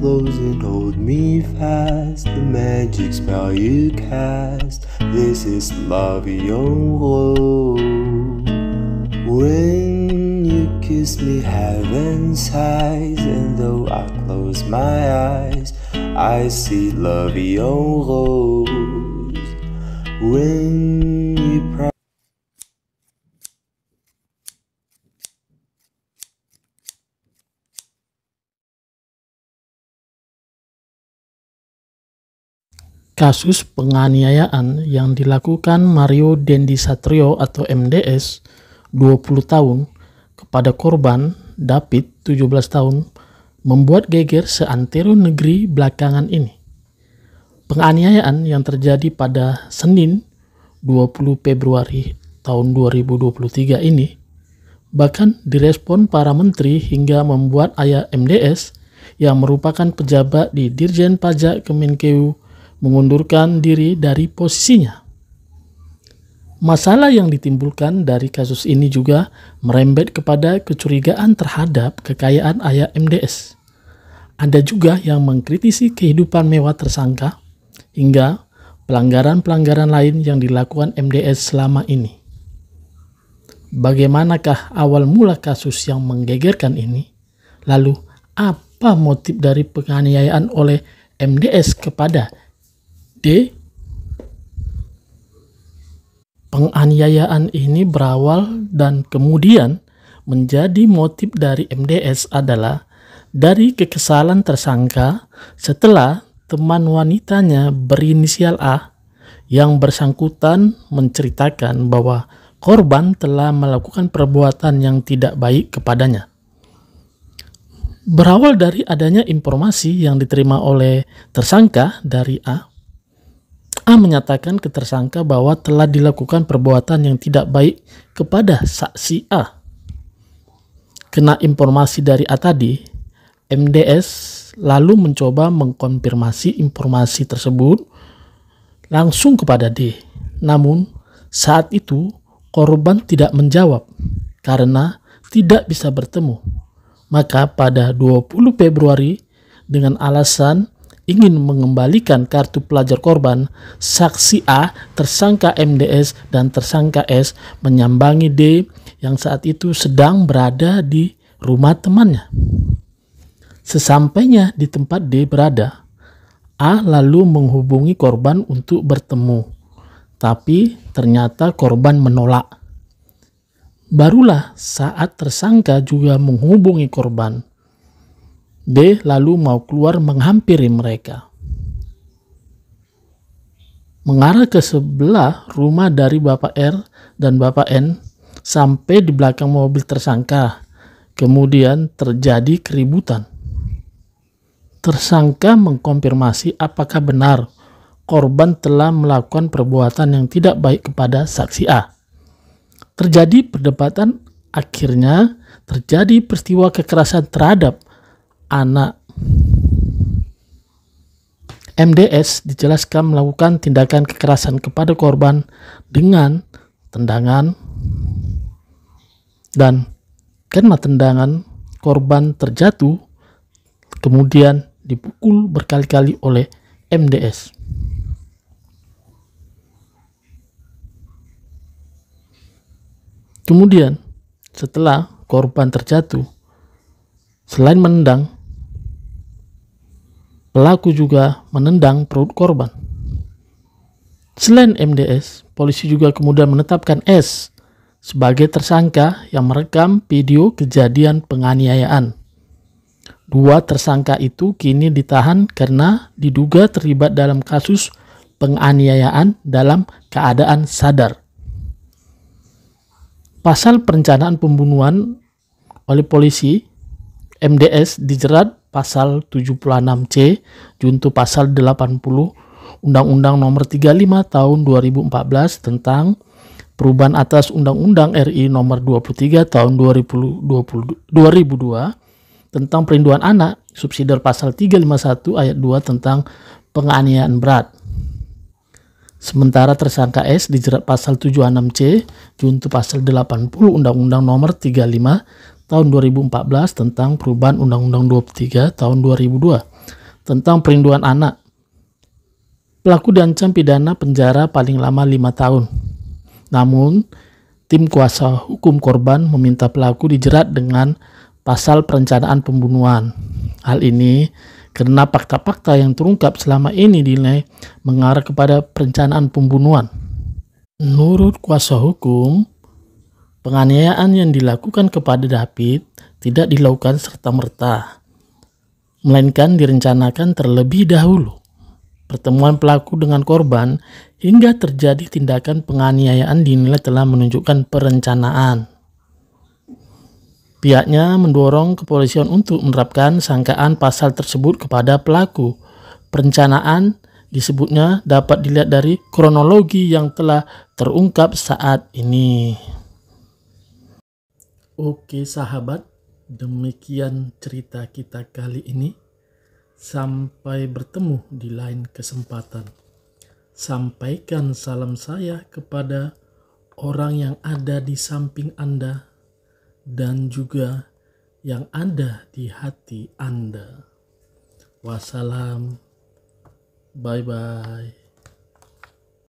close and hold me fast. The magic spell you cast. This is love your love. When you kiss me, heaven sighs, and though I close my eyes, I see love your rose. When you Kasus penganiayaan yang dilakukan Mario Dendi Satrio atau MDS 20 tahun kepada korban David 17 tahun membuat geger seantero negeri belakangan ini. Penganiayaan yang terjadi pada Senin 20 Februari tahun 2023 ini bahkan direspon para menteri hingga membuat ayah MDS yang merupakan pejabat di Dirjen Pajak Kemenkeu mengundurkan diri dari posisinya. Masalah yang ditimbulkan dari kasus ini juga merembet kepada kecurigaan terhadap kekayaan ayah MDS. Ada juga yang mengkritisi kehidupan mewah tersangka hingga pelanggaran-pelanggaran lain yang dilakukan MDS selama ini. Bagaimanakah awal mula kasus yang menggegerkan ini? Lalu, apa motif dari penganiayaan oleh MDS kepada D? Penganiayaan ini berawal dan kemudian menjadi motif dari MDS adalah dari kekesalan tersangka setelah teman wanitanya berinisial A yang bersangkutan menceritakan bahwa korban telah melakukan perbuatan yang tidak baik kepadanya. Berawal dari adanya informasi yang diterima oleh tersangka dari A menyatakan ke tersangka bahwa telah dilakukan perbuatan yang tidak baik kepada saksi A. Kena informasi dari A tadi, MDS lalu mencoba mengkonfirmasi informasi tersebut langsung kepada D. Namun, saat itu korban tidak menjawab karena tidak bisa bertemu. Maka pada 20 Februari dengan alasan ingin mengembalikan kartu pelajar korban, saksi A, tersangka MDS, dan tersangka S menyambangi D yang saat itu sedang berada di rumah temannya. Sesampainya di tempat D berada, A lalu menghubungi korban untuk bertemu, tapi ternyata korban menolak. Barulah saat tersangka juga menghubungi korban, D lalu mau keluar menghampiri mereka. Mengarah ke sebelah rumah dari Bapak R dan Bapak N sampai di belakang mobil tersangka. Kemudian terjadi keributan. Tersangka mengkonfirmasi apakah benar korban telah melakukan perbuatan yang tidak baik kepada saksi A. Terjadi perdebatan, akhirnya terjadi peristiwa kekerasan terhadap anak. MDS dijelaskan melakukan tindakan kekerasan kepada korban dengan tendangan, dan karena tendangan korban terjatuh kemudian dipukul berkali-kali oleh MDS. Kemudian setelah korban terjatuh, selain menendang, pelaku juga menendang perut korban. Selain MDS, polisi juga kemudian menetapkan S sebagai tersangka yang merekam video kejadian penganiayaan. Dua tersangka itu kini ditahan karena diduga terlibat dalam kasus penganiayaan dalam keadaan sadar. Pasal perencanaan pembunuhan oleh polisi, MDS dijerat pasal 76C junto pasal 80 Undang-Undang Nomor 35 Tahun 2014 tentang perubahan atas Undang-Undang RI Nomor 23 Tahun 2002 tentang perlindungan anak, subsidiar pasal 351 ayat 2 tentang penganiayaan berat. Sementara tersangka S dijerat pasal 76C junto pasal 80 Undang-Undang Nomor 35 Tahun 2014 tentang perubahan Undang-Undang 23 Tahun 2002 tentang perlindungan anak. Pelaku diancam pidana penjara paling lama 5 tahun. Namun, tim kuasa hukum korban meminta pelaku dijerat dengan pasal perencanaan pembunuhan. Hal ini karena fakta-fakta yang terungkap selama ini dinilai mengarah kepada perencanaan pembunuhan. Menurut kuasa hukum, penganiayaan yang dilakukan kepada David tidak dilakukan serta-merta, melainkan direncanakan terlebih dahulu. Pertemuan pelaku dengan korban hingga terjadi tindakan penganiayaan dinilai telah menunjukkan perencanaan. Pihaknya mendorong kepolisian untuk menerapkan sangkaan pasal tersebut kepada pelaku. Perencanaan disebutnya dapat dilihat dari kronologi yang telah terungkap saat ini. Oke sahabat, demikian cerita kita kali ini. Sampai bertemu di lain kesempatan. Sampaikan salam saya kepada orang yang ada di samping Anda dan juga yang ada di hati Anda. Wassalam. Bye-bye.